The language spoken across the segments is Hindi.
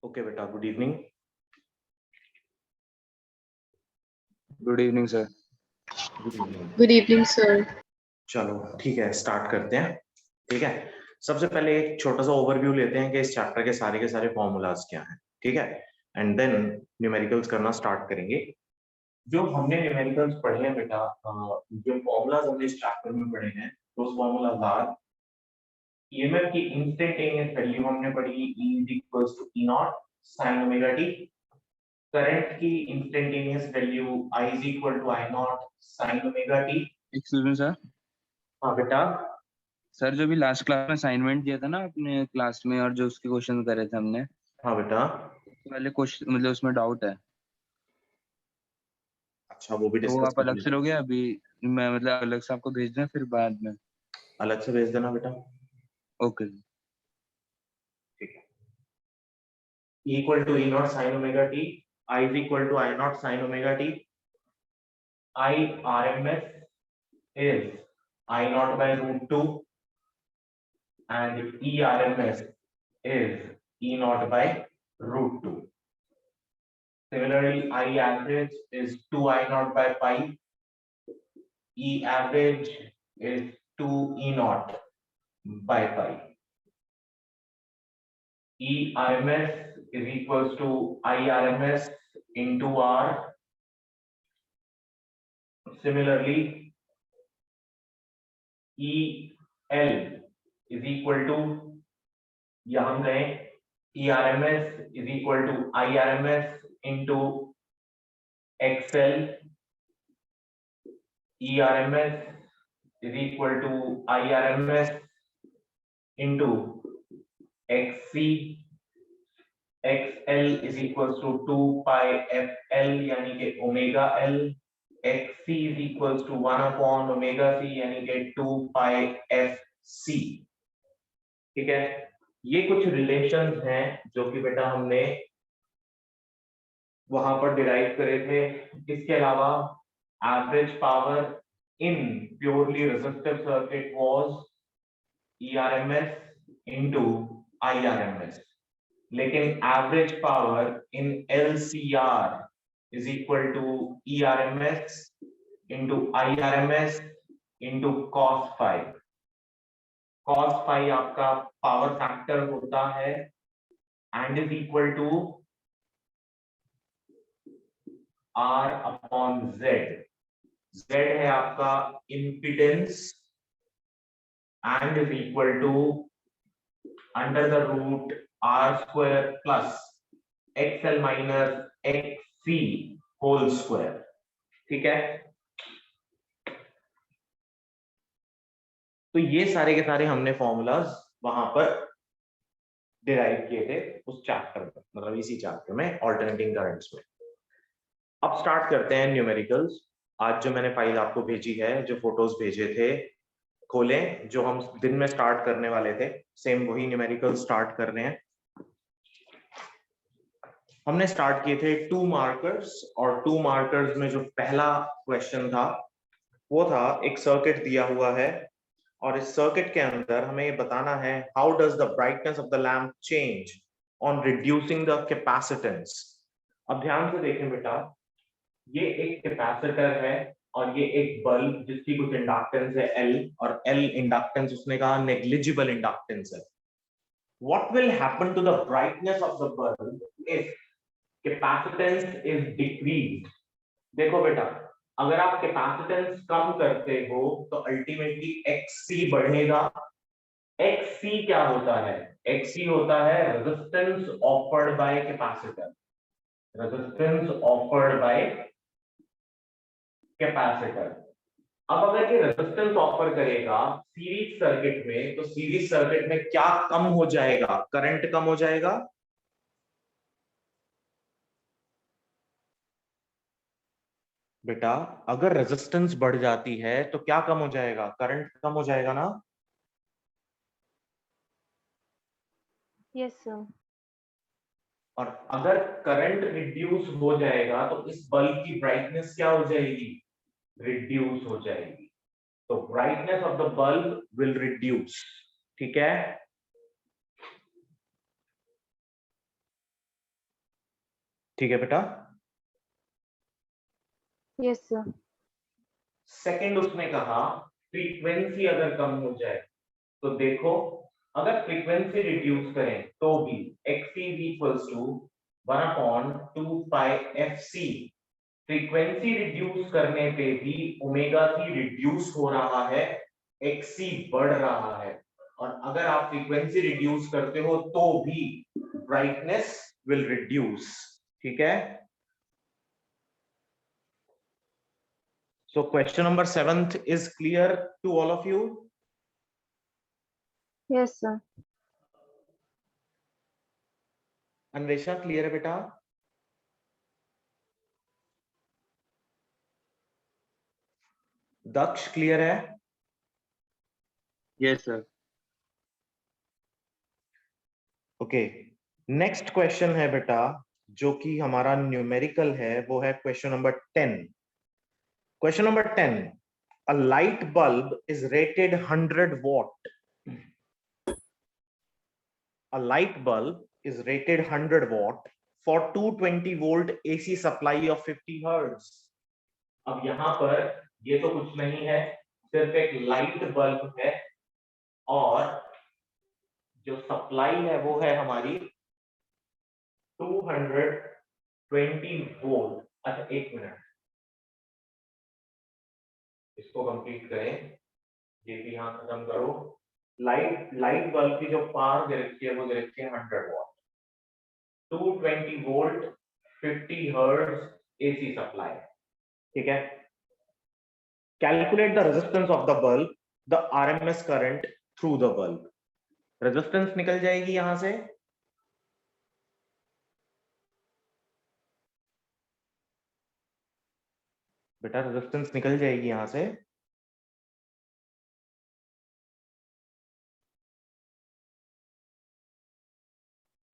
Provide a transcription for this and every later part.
ओके बेटा, good evening. Good evening sir. Good evening sir. चलो ठीक है, स्टार्ट करते हैं। ठीक है, सबसे पहले एक छोटा सा ओवरव्यू लेते हैं कि इस चैप्टर के सारे फॉर्मूलाज क्या हैं। ठीक है, एंड देन न्यूमेरिकल्स करना स्टार्ट करेंगे। जो हमने न्यूमेरिकल्स पढ़े हैं बेटा, जो फॉर्मूलाज हमने इस चैप्टर में पढ़े हैं, those formulas are EMF की इंस्टेंटेनियस वैल्यू हमने पढ़ी, E is equals to E naught sin omega t। Current की instantaneous value I is equal to I naught sin omega t। Excuse me sir. हाँ बेटा। सर जो भी लास्ट क्लास में असाइनमेंट दिया था ना अपने क्लास में, और जो उसके क्वेश्चन करे थे हमने, हाँ बेटा। पहले क्वेश्चन मतलब उसमें डाउट है, अच्छा वो भी तो वो डिस्कस आप अलग से लोगे अभी? मैं मतलब अलग से आपको भेज दें फिर बाद में? अलग से भेज देना बेटा। ओके। ठीक है, equal to E not sine omega t, I is equal to I not sine omega t. I R M S is I not by root two and E R M S is E not by root two. Similarly, I average is 2 I naught by pi. E average is 2 E naught by pi. E RMS is equals to I RMS into R. Similarly, E L is equal to, यहाँ हम गए, E RMS is equal to I RMS into XL. E RMS is equal to I RMS into XC, XL is equals to 2 pi FL यानी कि omega L, XC is equals to 1 upon omega C यानी कि 2 pi FC। ठीक है, ये कुछ रिलेशंस हैं जो कि बेटा हमने वहां पर डिराइव करे थे। इसके अलावा average power in purely resistive circuit was ERMS into IRMS, लेकिन average power in LCR is equal to ERMS into IRMS into cos phi। cos phi आपका पावर फैक्टर होता है and is equal to R upon Z। Z है आपका impedance and is equal to under the root R square plus XL minus XC whole square। ठीक है, तो ये सारे के सारे हमने फॉर्मूलाज वहां पर डिराइव किए थे उस चैप्टर में, मतलब इसी चैप्टर में ऑल्टरनेटिंग करंट्स में। अब स्टार्ट करते हैं न्यूमेरिकल्स। आज जो मैंने फाइल आपको भेजी है, जो फोटोज भेजे थे, खोलें। जो हम दिन में स्टार्ट करने वाले थे, सेम वही न्यूमेरिकल स्टार्ट कर रहे हैं। हमने स्टार्ट किए थे 2 मार्कर्स, और 2 मार्कर्स में जो पहला क्वेश्चन था वो था, एक सर्किट दिया हुआ है और इस सर्किट के अंदर हमें ये बताना है how does the brightness of the lamp change on reducing the capacitance. अब ध्यान से देखें बेटा, ये एक कैपेसिटर है और ये एक बल्ब जिसकी कुछ इंडक्टेंस है L, और L इंडक्टेंस उसने कहा नेग्लिजिबल इंडक्टेंस है। What will happen to the brightness of the bulb if capacitance is decreased? देखो बेटा, अगर आप कैपेसिटेंस कम करते हो तो अल्टीमेटली XC बढ़ेगा। XC क्या होता है? XC होता है resistance offered by capacitor, resistance offered by capacitor. अब अगर ये रेजिस्टेंस ऑफर करेगा सीरीज सर्किट में, तो सीरीज सर्किट में क्या कम हो जाएगा? करंट कम हो जाएगा। बेटा अगर रेजिस्टेंस बढ़ जाती है तो क्या कम हो जाएगा? करंट कम हो जाएगा ना। Yes sir. और अगर करंट रिड्यूस हो जाएगा तो इस बल्ब की ब्राइटनेस क्या हो जाएगी? रिड्यूस हो जाएगी। तो brightness of the bulb will reduce, ठीक है। ठीक है बेटा। Yes, sir. सेकंड उसने कहा फ्रीक्वेंसी अगर कम हो जाए तो देखो, अगर फ्रीक्वेंसी रिड्यूस करें तो भी xc equals to 1/2 pi fc, frequency reduce करने पे भी ओमेगा c रिड्यूस हो रहा है, xc बढ़ रहा है, और अगर आप फ्रीक्वेंसी रिड्यूस करते हो तो भी ब्राइटनेस विल रिड्यूस, ठीक है। So question number 7th is clear to all of you? Yes, sir. Anvesha clear है बेटा? दक्ष क्लियर है? Yes sir. Okay, next question है बेटा जो कि हमारा न्यूमेरिकल है, वो है question number 10। Question number 10, a light bulb is rated 100 watt. A light bulb is rated 100 watt for 220 volt AC supply of 50 hertz. अब यहां पर ये तो कुछ नहीं है, सिर्फ एक लाइट बल्ब है और जो सप्लाई है वो है हमारी 220 वोल्ट। अच्छा एक मिनट, इसको कंप्लीट करें, ये भी यहां खत्म करो। लाइट बल्ब की जो पावर दे रखी है वो दे रखी है 100 what, 220 volt, 50 hertz AC supply, ठीक है। Calculate the resistance of the bulb, the RMS current through the bulb. Resistance निकल जाएगी यहां से, बेटा रेजिस्टेंस निकल जाएगी यहां से।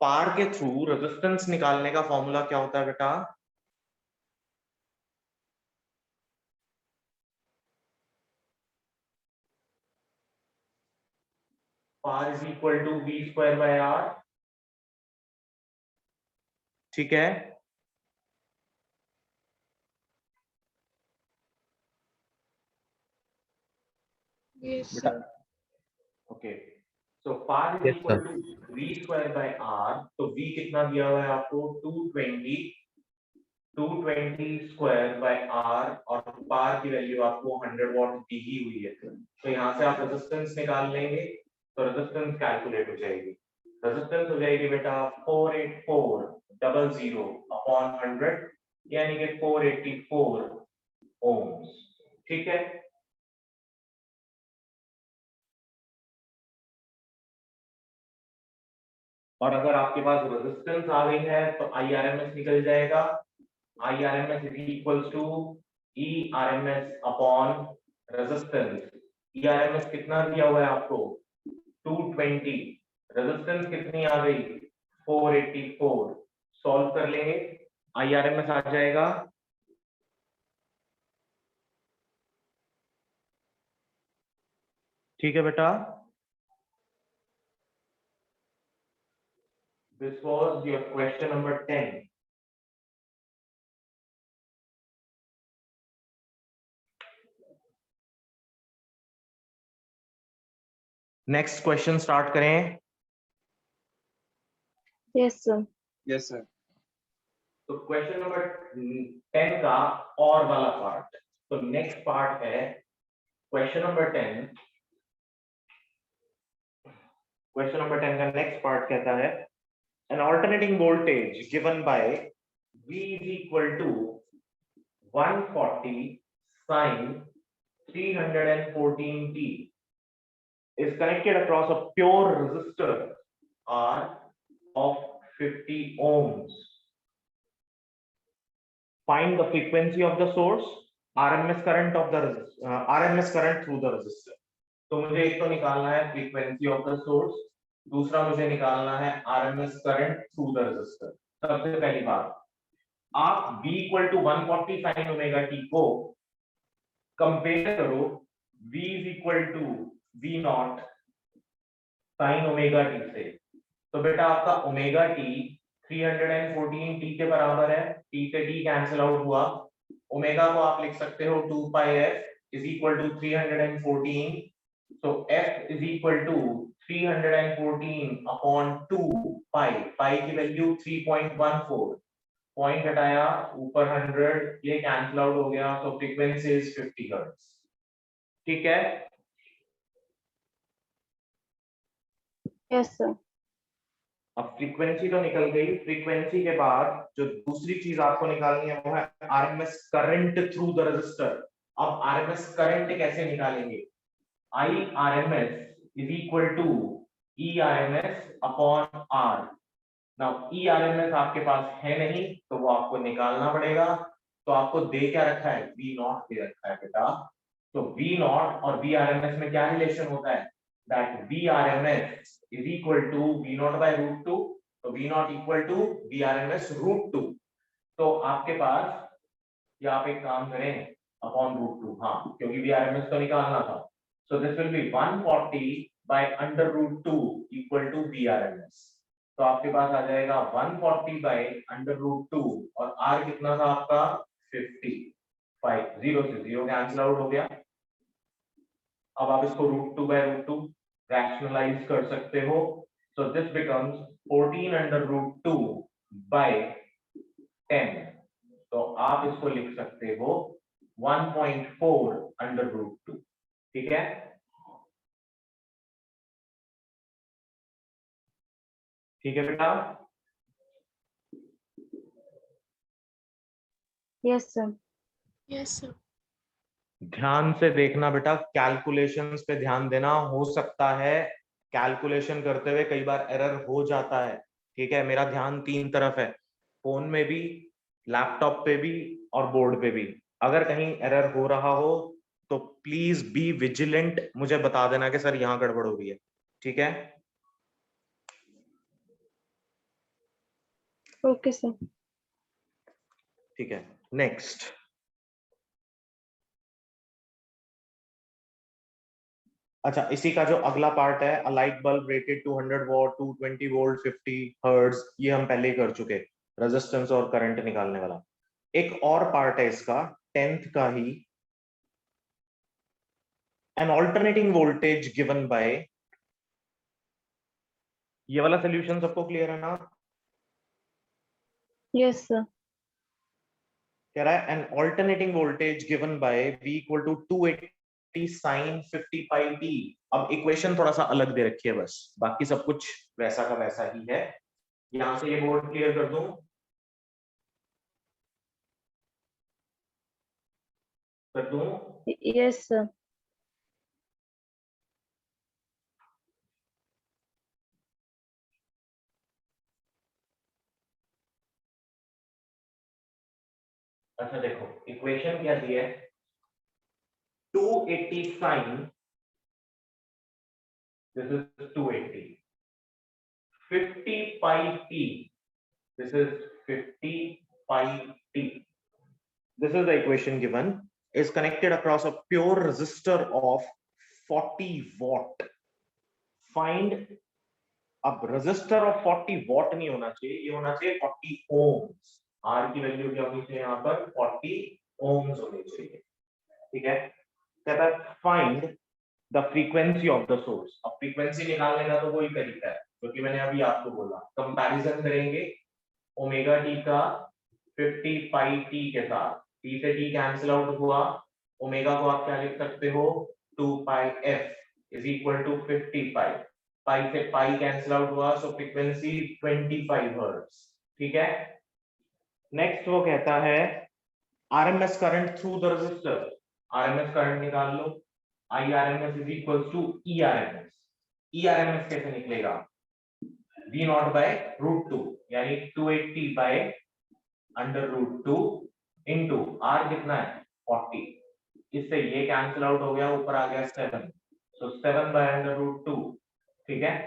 पावर के थ्रू रेजिस्टेंस निकालने का फॉर्मूला क्या होता है बेटा? Power is equal to V square by R, ठीक है। Yes, बेटा sir. Okay, so power is equal to V square by R, तो V कितना दिया हुआ है आपको? 220 स्क्वायर बाय R, और पावर की वैल्यू आपको 100 वॉट दी ही हुई है, तो यहाँ से आप रेजिस्टेंस निकाल लेंगे तो रेजिस्टेंस कैलकुलेट हो जाएगी। रेजिस्टेंस हो जाएगी बेटा 48400 अपॉन 100, यानी कि 484 ओम्स, ठीक है। और अगर आपके पास रेजिस्टेंस आ गई है तो IRMS निकल जाएगा। IRMS is equals to ERMS upon resistance. ERMS कितना दिया हुआ है आपको? 220, रेजिस्टेंस कितनी आ गई? 484, सॉल्व कर लेंगे, IRMS आ जाएगा ठीक है बेटा। This was your question number 10. Next question start करें। Yes, sir. Yes sir. तो क्वेश्चन नंबर 10 का और वाला पार्ट, तो नेक्स्ट पार्ट है क्वेश्चन नंबर 10। क्वेश्चन नंबर 10 का नेक्स्ट पार्ट कहता है an alternating voltage given by V is equal to 140 sin 314t is connected across a pure resistor R of 50 ohms. Find the frequency of the source, RMS current of the RMS current through the resistor. तो मुझे एक तो निकालना है फ्रीक्वेंसी ऑफ द सोर्स, दूसरा मुझे निकालना है RMS current through the resistor. सबसे पहली बात, आप V equal to 140 sin omega t को कंपेयर करो v is equal to v not sine omega t से। तो बेटा आपका ओमेगा टी 314 टी के बराबर है, टी से टी कैंसिल आउट हुआ, ओमेगा को आप लिख सकते हो 2 pi f is equal to 314, so f is equal to 314 upon 2 pi, pi की वैल्यू 3.14, पॉइंट हटाया ऊपर 100, ये कैंसिल आउट हो गया, तो फ्रीक्वेंसी इज 50 हर्ट्ज। ठीक है, Yes, sir. अब फ्रीक्वेंसी तो निकल गई, फ्रीक्वेंसी के बाद जो दूसरी चीज आपको निकालनी है वो है RMS current through the resistor. अब आरएमएस करंट कैसे निकालेंगे? I RMS is equal to E RMS upon R. Now E RMS आपके पास है नहीं तो वो आपको निकालना पड़ेगा, तो आपको दे क्या रखा है? वी नॉट दे रखा है बेटा। तो वी नॉट और वी आरएमएस में क्या रिलेशन होता है? that Vrms is equal to V naught by root 2, तो V naught equal to Vrms root 2। तो आपके पास, या आप एक काम करें अपॉन रूट 2, हाँ क्योंकि Vrms तो निकालना था, so this will be 140 by under root 2 equal to Vrms। तो आपके पास आ जाएगा 140 by under root 2 और R कितना था आपका 55, 0 से 0 कैंसिल आउट हो गया। अब आप इसको रूट 2 by root 2 रैशनलाइज कर सकते हो, so this becomes 14 under root 2 by 10, तो आप इसको लिख सकते हो 1.4 under root 2। ठीक है, ठीक है बेटा। Yes, sir. Yes, sir. ध्यान से देखना बेटा, कैलकुलेशंस पे ध्यान देना, हो सकता है कैलकुलेशन करते हुए कई बार एरर हो जाता है। ठीक है, मेरा ध्यान तीन तरफ है, फोन में भी, लैपटॉप पे भी और बोर्ड पे भी। अगर कहीं एरर हो रहा हो तो प्लीज बी विजिलेंट, मुझे बता देना कि सर यहाँ गड़बड़ हो रही है। ठीक है, Okay, sir. ठीक है, नेक्स्ट। अच्छा, इसी का जो अगला पार्ट है, a light bulb rated 200 watt 220 volt 50 hertz, ये हम पहले ही कर चुके, रेजिस्टेंस और करंट निकालने वाला। एक और पार्ट है इसका 10th का ही, an alternating voltage given by, ये वाला सोल्यूशन सबको क्लियर है ना? Yes, sir. कह रहा है an alternating voltage given by V equal to 280 sine 50 pi t। अब इक्वेशन थोड़ा सा अलग दे रखी है, बस बाकी सब कुछ वैसा का वैसा ही है। यहां से ये बोर्ड क्लियर कर दूं, कर दूं? Yes, sir. अच्छा देखो, इक्वेशन क्या दी है? 280 sine, this is 280, 50 pi t, this is 50 pi t, this is the equation given, is connected across a pure resistor of 40 watt, find, अब resistor of 40 watt नहीं होना चाहिए, ये होना चाहिए 40 ohms, R की वैल्यू क्या होनी चाहिए यहाँ पर? 40 ohms होनी चाहिए। ठीक है, कहता है find the frequency of the source। अब फ्रीक्वेंसी निकालने का तो वही तरीका है क्योंकि मैंने अभी आपको बोला, कंपैरिजन करेंगे ओमेगा टी का 50 पाई टी के साथ, टी से टी कैंसिल आउट हुआ, ओमेगा को आप क्या लिख सकते हो? 2 पाई एफ इज इक्वल टू 50 पाई, पाई से पाई कैंसिल आउट हुआ, सो फ्रीक्वेंसी 25 हर्ट्ज। ठीक है, नेक्स्ट वो कहता है RMS current through the resistor. RMS current निकाल लो, I RMS is equal to E RMS. E RMS कैसे निकलेगा? V नॉट बाय रूट 2, यानी 280 बाय अंडर रूट 2 इंटू R कितना है? 40, इससे ये कैंसिल आउट हो गया, ऊपर आ गया 7, सो 7 बाय अंडर रूट 2। ठीक है,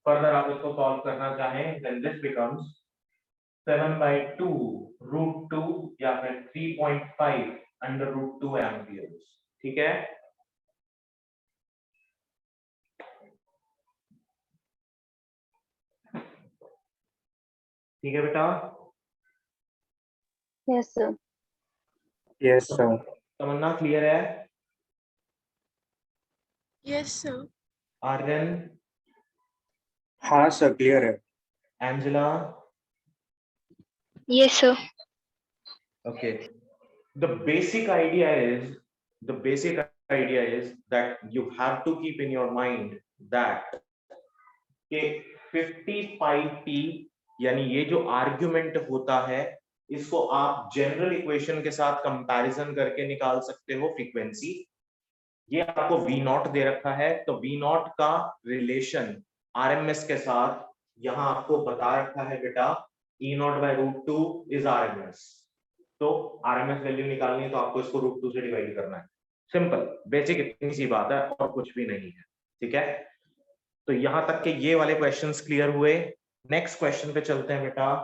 फर्दर आप इसको सॉल्व करना चाहें then this becomes 7 by 2 root 2 या फिर 3.5 अंडर रूट 2 एम्पियर्स। ठीक है, ठीक है बेटा? Yes, sir. Yes, sir. तमन्ना क्लियर है? Yes, sir. आर्यन, हाँ सर क्लियर है. Angela? Yes, sir. Okay. The basic idea is that you have to keep in your mind that कि 55t यानी ये जो आर्ग्यूमेंट होता है इसको आप जनरल इक्वेशन के साथ कंपैरिजन करके निकाल सकते हो फ्रीक्वेंसी. ये आपको V नॉट दे रखा है तो V नॉट का रिलेशन RMS के साथ यहां आपको बता रखा है बेटा E not by root 2 is RMS. तो RMS वैल्यू निकालनी है तो आपको इसको रूट 2 से डिवाइड करना है. सिंपल बेसिक इतनी सी बात है और कुछ भी नहीं है. ठीक है, तो यहां तक के ये वाले क्वेश्चंस क्लियर हुए. नेक्स्ट क्वेश्चन पे चलते हैं बेटा.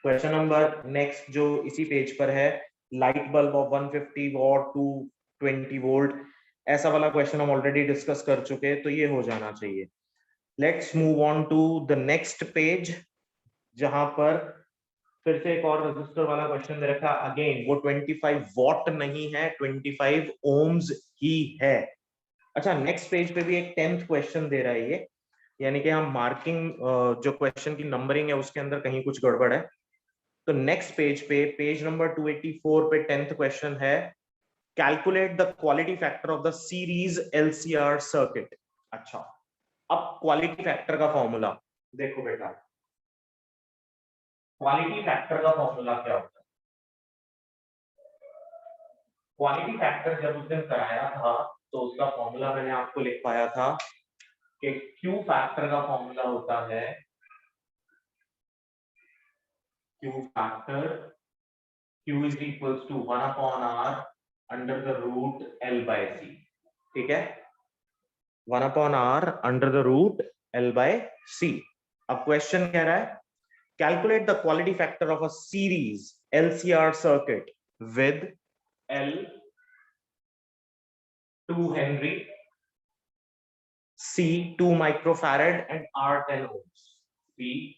क्वेश्चन नंबर नेक्स्ट जो इसी पेज पर है, light bulb of 150 watt two 20 volt. ऐसा वाला क्वेश्चन हम ऑलरेडी डिस्कस कर चुके हैं तो ये हो जाना चाहिए. Let's move on to the next page जहां पर फिर से एक और रजिस्टर वाला क्वेश्चन दे रखा है. अगेन वो 25 वॉट नहीं है, 25 ओम्स ही है. अच्छा, नेक्स्ट पेज पे भी एक 10th क्वेश्चन दे रहा है ये, यानी कि हम मार्किंग जो क्वेश्चन की नंबरिंग है उसके अंदर कहीं कुछ गड़बड़ है. तो नेक्स्ट पेज पे पेज नंबर 284 पे 10th क्वेश्चन है, calculate the quality factor of the series LCR circuit. अच्छा, अब क्वालिटी फैक्टर का फॉर्मूला देखो बेटा. क्वालिटी फैक्टर का फॉर्मूला क्या होता है? क्वालिटी फैक्टर जब उस दिन कराया था तो उसका फॉर्मूला मैंने आपको लिख पाया था कि Q फैक्टर का फॉर्मूला होता है Q factor Q is equals to 1 upon R under the root L by C. ठीक है, 1 upon R under the root L by C. अब क्वेश्चन कह रहा है calculate the quality factor of a series LCR circuit with L 2 Henry, C 2 microfarad and R 10 ohms. C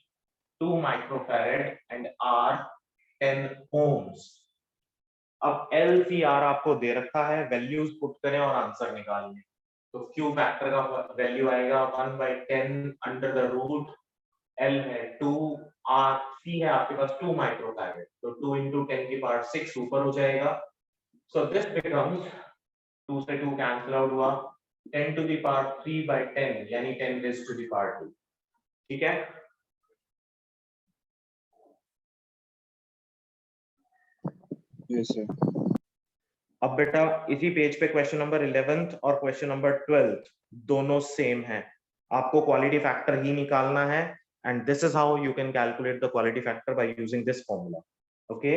2 microfarad and R 10 ohms. अब LCR आपको दे रखा है, वैल्यूज पुट करें और आंसर निकालिए. तो Q फैक्टर का वैल्यू आएगा 1/10 अंडर द रूट, L है 2, R C है आपके पास 2 माइक्रोफैरड, तो 2 into 10 की पावर 6 ऊपर हो जाएगा. सो दिस बिकम्स 2 से 2 कैंसिल आउट हुआ, 10 to the power 3/10 यानी 10 raised to the power 2. ठीक है, Yes, sir. अब बेटा इसी पेज पे क्वेश्चन नंबर 11th और क्वेश्चन नंबर 12th दोनों सेम है. आपको क्वालिटी फैक्टर ही निकालना है and this is how you can calculate the quality factor by using this formula. Okay,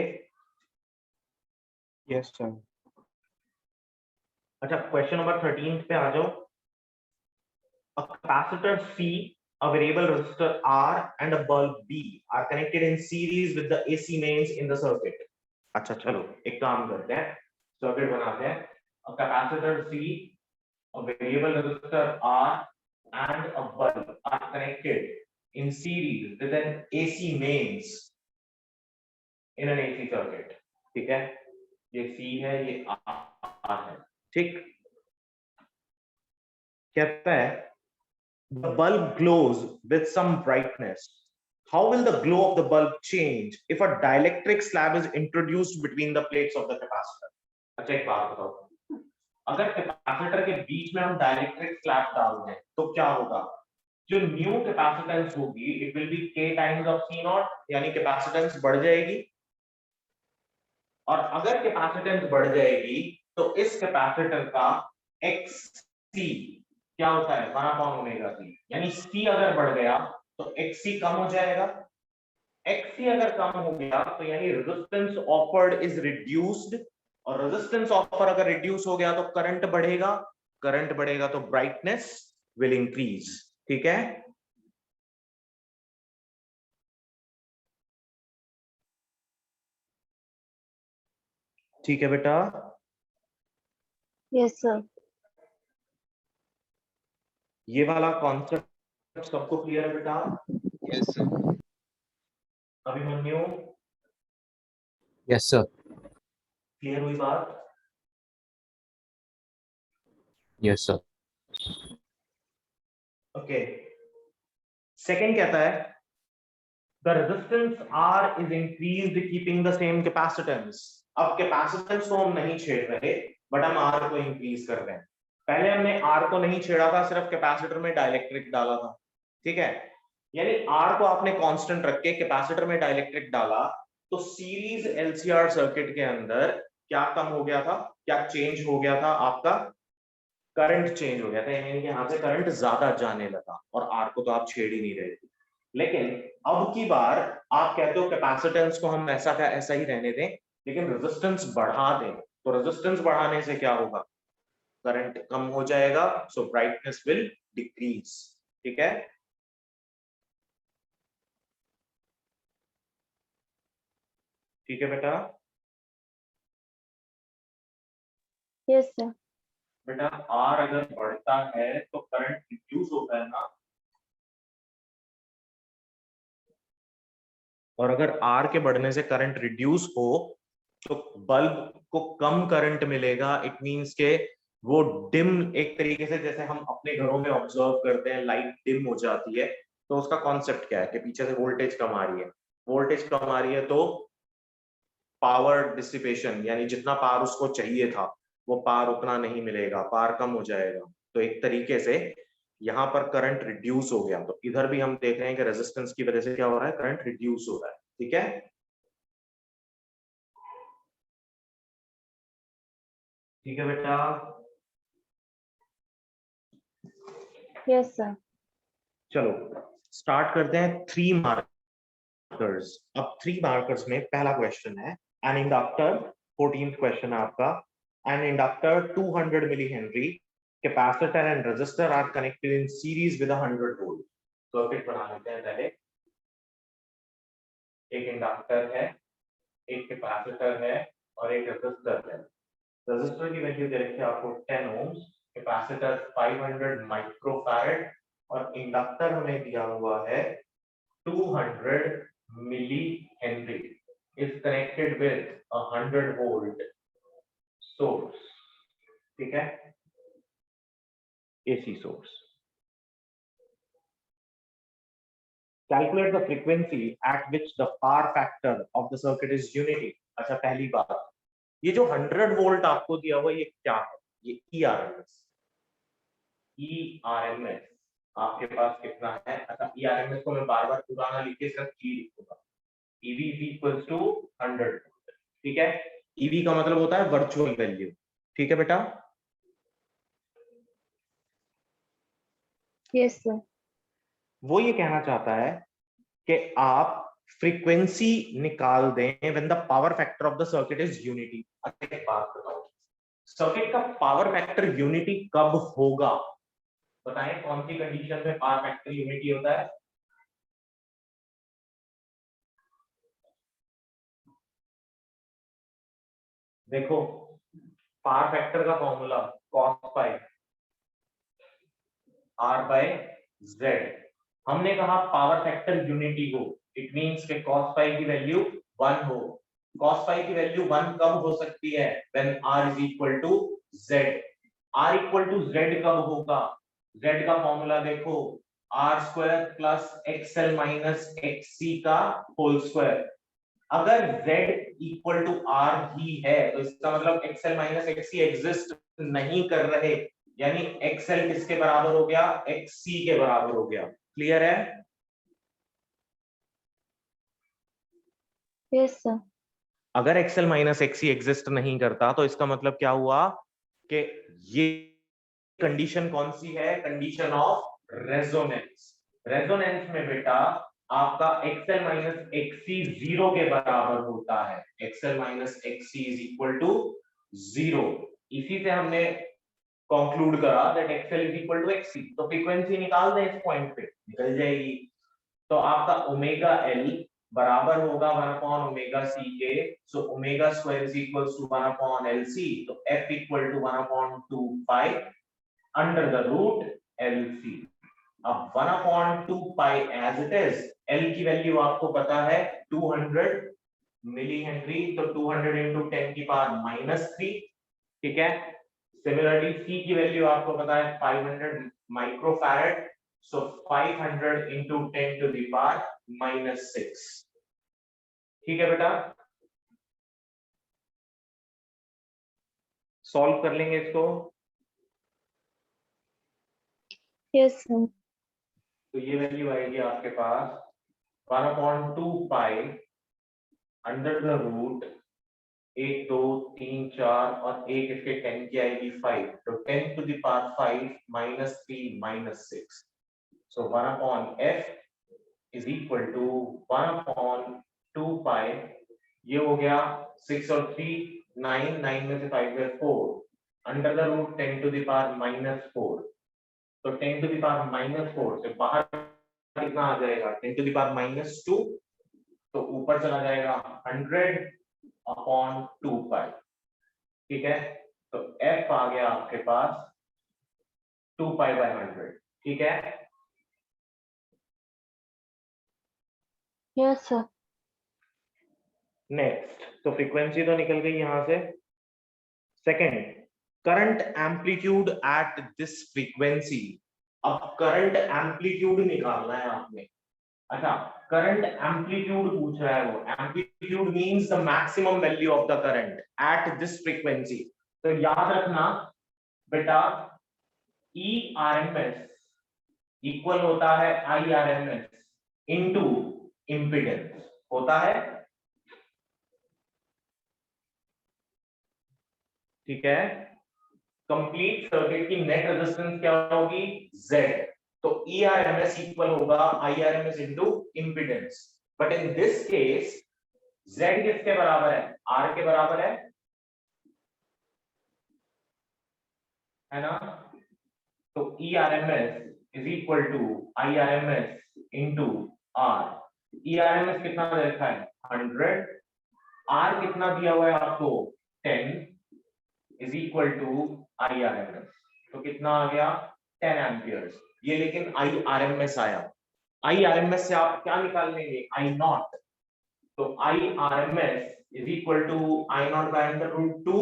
Yes, sir. अच्छा क्वेश्चन नंबर 13 पे आ जाओ. A capacitor C, a variable resistor R and a bulb B are connected in series with the AC mains in the circuit. अच्छा चलो एक काम करते हैं, सर्किट बनाते हैं. A capacitor C, a variable resistor R and a bulb are connected in series with an AC mains in an AC circuit. ठीक है, ये C है, ये R है. ठीक, कहता है the bulb glows with some brightness. How will the glow of the bulb change if a dielectric slab is introduced between the plates of the capacitor? अच्छा एक बात बताओ, अगर कैपेसिटर के बीच में हम डाइलेक्ट्रिक स्लैब डाल दें तो क्या होगा? जो न्यू कैपेसिटेंस होगी it will be K times of C not, यानी कैपेसिटेंस बढ़ जाएगी. और अगर कैपेसिटेंस बढ़ जाएगी तो इस कैपेसिटर का XC क्या होता है? 1/ओमेगा C. यानी C अगर बढ़ गया तो XC कम हो जाएगा. XC अगर कम हो गया तो यानी रेजिस्टेंस ऑफर्ड इज रिड्यूस्ड, और रेजिस्टेंस ऑफर अगर रिड्यूस हो गया तो करंट बढ़ेगा, करंट बढ़ेगा तो ब्राइटनेस विल इंक्रीज. ठीक है, ठीक है बेटा. Yes, sir. ये वाला कॉन्सेप्ट सबको क्लियर है बेटा? Yes, sir. Abhimanyu, Yes, sir. Clear हुई बात? Yes, sir. ओके, सेकंड कहता है the resistance R is increased keeping the same capacitance. अब कैपेसिटेंस को हम नहीं छेड़ रहे, बट हम R को इंक्रीज कर रहे हैं। पहले हमने R को नहीं छेड़ा था, सिर्फ कैपेसिटर में डाइलेक्ट्रिक डाला था, ठीक है। यानी R को आपने कांस्टेंट रख के कैपेसिटर में डाइलेक्ट्रिक डाला, तो सीरीज LCR सर्किट के अंदर क्या कम हो गया था, क्या चेंज हो गया था? आपका करंट चेंज हो गया था, यानी कि यहाँ से करंट ज्यादा जाने लगा, और R को तो आप छेड़ ही नहीं रहे थे। लेकिन अब की बार आप कहते हो कैपेसिटेंस को हम ऐसा का ऐसा ही रहने दें, लेकिन रेजिस्टेंस बढ़ा दें, तो रेजिस्टेंस बढ़ाने से क्या होगा? करंट कम हो जाएगा, सो ब्राइटनेस विल डिक्रीज, ठीक है। ठीक है बेटा? Yes sir. बेटा R अगर बढ़ता है तो करंट रिड्यूस होता है ना, और अगर R के बढ़ने से करंट रिड्यूस हो तो बल्ब को कम करंट मिलेगा। इट मींस के वो डिम, एक तरीके से जैसे हम अपने घरों में ऑब्जर्व करते हैं, लाइट डिम हो जाती है, तो उसका कॉन्सेप्ट क्या है कि पीछे से वोल्टेज कम आ रही है, वोल्टेज कम आ रही है तो पावर डिसिपेशन, यानी जितना पावर उसको चाहिए था वो पावर उतना नहीं मिलेगा, पावर कम हो जाएगा। तो एक तरीके से यहाँ पर करंट रिड्यूस हो गया, तो इधर भी हम देख रहे हैं कि रेजिस्टेंस की वजह से क्या हो रहा है? करंट रिड्यूस हो रहा है, ठीक है। ठीक है बेटा? Yes sir. चलो स्टार्ट करते हैं 3 मार्कर्स। अब 3 मार्कर्स में पहला क्वेश्चन है एन इंडक्टर, 14th क्वेश्चन है आपका। An inductor 200 milli henry, capacitor and resistor R connected in series with 100 volt. Circuit बना लेते हैं पहले। एक इंडक्टर है, एक कैपेसिटर है और एक रेजिस्टर है। रेजिस्टर की वैल्यू दे रखी है आपको 10 ohms, कैपेसिटर 500 माइक्रोफैरड और इंडक्टर हमें दिया हुआ है 200 milli henry, is connected with 100 volt source, ठीक है, AC source. Calculate the frequency at which the power factor of the circuit is unity। अच्छा, पहली बात, ये जो 100 वोल्ट आपको दिया हुआ ये क्या है? ये ERMS। ERMS आपके पास कितना है? अच्छा, ERMS को मैं बार बार पुराना लिख के सिर्फ E लिखूंगा। EV is equals to 100 volt, ठीक है। EV का मतलब होता है वर्चुअल वैल्यू, ठीक है बेटा? Yes sir. वो ये कहना चाहता है कि आप फ्रीक्वेंसी निकाल दें when the power factor of the circuit is unity. अच्छा एक बात बताओ, सर्किट का पावर फैक्टर यूनिटी कब होगा? बताएं कौन सी कंडीशन में पावर फैक्टर यूनिटी होता है? देखो, पावर फैक्टर का फॉर्मूला cos पाई R बाय Z। हमने कहा पावर फैक्टर यूनिटी हो, इट मींस के cos पाई की वैल्यू 1 हो। cos पाई की वैल्यू 1 कब हो सकती है? when R is equal to Z। R equal to Z कब होगा? Z का फॉर्मूला देखो, R square plus XL minus XC का होल स्क्वायर। अगर Z इक्वल टू R ही है तो इसका मतलब XL माइनस XC एग्जिस्ट नहीं कर रहे, यानी XL किसके बराबर हो गया? XC के बराबर हो गया। क्लियर है? Yes sir. अगर XL माइनस XC एग्जिस्ट नहीं करता तो इसका मतलब क्या हुआ कि ये कंडीशन कौन सी है? Condition of resonance. रेजोनेंस में बेटा आपका XL माइनस XC 0 के बराबर होता है। XL minus XC is equal to 0। इसी से हमने कंक्लूड करा that XL is equal to XC। तो फ्रीक्वेंसी निकाल दें, इस पॉइंट पे निकल जाएगी। तो आपका ओमेगा L बराबर होगा 1 अपॉन ओमेगा C के। So omega square is equals to 1 upon LC। तो F equal to 1 upon 2 pi under the root LC। अब 1 upon 2 pi as it is, L की वैल्यू आपको पता है 200 मिली हेनरी, तो 200 इंटू 10 की पावर -3, ठीक है। सिमिलरली सी की वैल्यू आपको पता है 500 microfarad, so 500 into 10 to the power -6, ठीक है बेटा। सॉल्व कर लेंगे इसको। Yes, sir. तो ये वैल्यू आएगी आपके पास 1/2 पाई अंडर द रूट 1 2 3 4 और एक इसके 10 की आएगी 5, तो 10 to the power 5 -3 -6, so 1/f is equal to 1/2 pi, ये हो गया 6 और 3 9, 9 में से 5 है 4, under the root 10 to the power -4, तो 10 टू द पावर -4 से बाहर कितना आ जाएगा 10 टू द पावर -2, तो ऊपर चला जाएगा 100/2 पाई, ठीक है। तो f आ गया आपके पास 2 पाई बाय 100, ठीक है। Yes, sir. नेक्स्ट, तो फ्रीक्वेंसी तो निकल गई यहां से। Second, current amplitude at this frequency. अब करंट एम्पलीट्यूड निकालना है आपने। अच्छा, करंट एम्पलीट्यूड पूछ रहा है वो। Amplitude means the maximum value of the current at this frequency. तो याद रखना बेटा, ई आरएमएस इक्वल होता है आई आरएमएस इनटू इंपीडेंस, होता है, ठीक है। कंप्लीट सर्किट की नेट रेजिस्टेंस क्या होगी, Z, तो ERMS इक्वल होगा IRMS into impedance. But in this case Z किसके बराबर है, R के बराबर है ना। तो ERMS is equal to IRMS into R। ERMS कितना दे रखा है 100, R कितना दिया हुआ है आपको 10 इज इक्वल टू IRMS, तो कितना आ गया 10 एम्पियर्स। ये लेकिन IRMS आया, IRMS से आप क्या निकाल लेंगे I नॉट, तो IRMS is equal to I not by under root 2,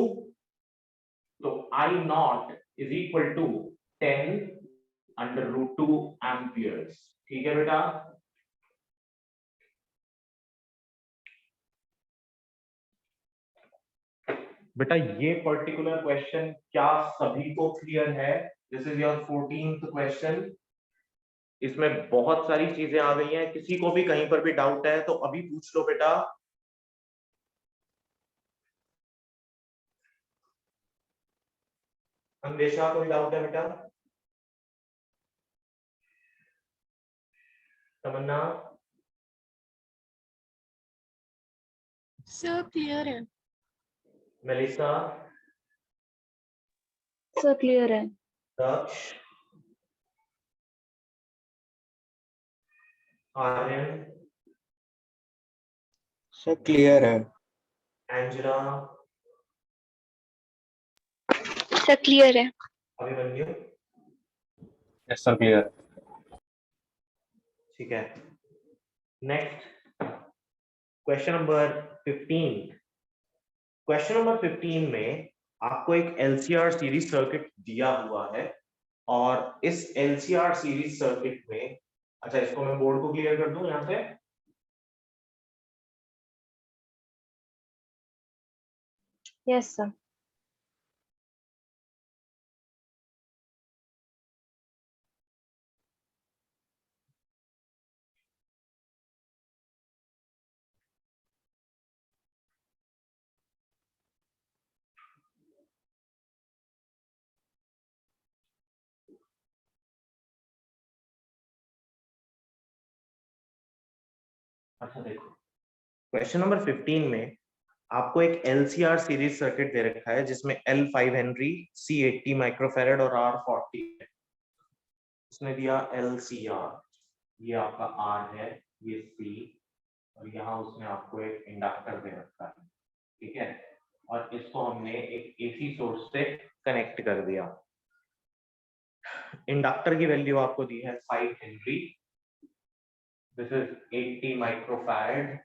तो I not is equal to 10 under root 2 amperes, ठीक है बेटा। बेटा ये पर्टिकुलर क्वेश्चन क्या सभी को क्लियर है? This is your 14th question. इसमें बहुत सारी चीजें आ गई हैं, किसी को भी कहीं पर भी डाउट है तो अभी पूछ लो बेटा। अंदेशा, कोई डाउट है बेटा? तमन्ना? सर क्लियर है। मेलिसा? Sir, clear है। दक्ष? आर्यन? सर क्लियर है। एंजेला? Sir, clear है। अभिमन्यु? Yes, sir. Clear. ठीक है। Next, question number 15। Question number 15 में आपको एक LCR सीरीज सर्किट दिया हुआ है, और इस LCR सीरीज सर्किट में, अच्छा इसको मैं बोर्ड को क्लियर कर दूं यहां से। Yes, sir. अच्छा देखो, क्वेश्चन नंबर 15 में आपको एक LCR सीरीज सर्किट दे रखा है जिसमें L 5 हेनरी, C 80 माइक्रोफैरड और R 40 है। उसने दिया LCR, ये आपका R है, ये C, और यहाँ उसने आपको एक इंडक्टर दे रखा है, ठीक है। और इसको हमने एक AC सोर्स से कनेक्ट कर दिया। इंडक्टर की वैल्यू आपको दी है 5 हेनरी, दिस इज 80 माइक्रोफैराड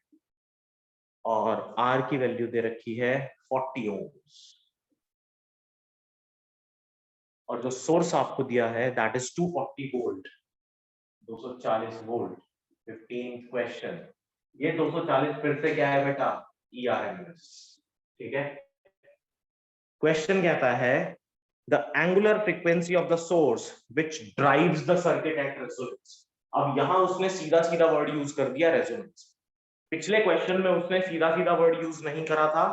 और R की वैल्यू दे रखी है 40 ओम्स और जो सोर्स आपको दिया है that is 240 volt, 240 volt. 15th question, ये 240 फिर से क्या है बेटा, ERMS, ठीक है। क्वेश्चन कहता है the angular frequency of the source which drives the circuit at resonance. अब यहां उसने सीधा सीधा वर्ड यूज कर दिया रेजोनेंस। पिछले क्वेश्चन में उसने सीधा सीधा वर्ड यूज नहीं करा था।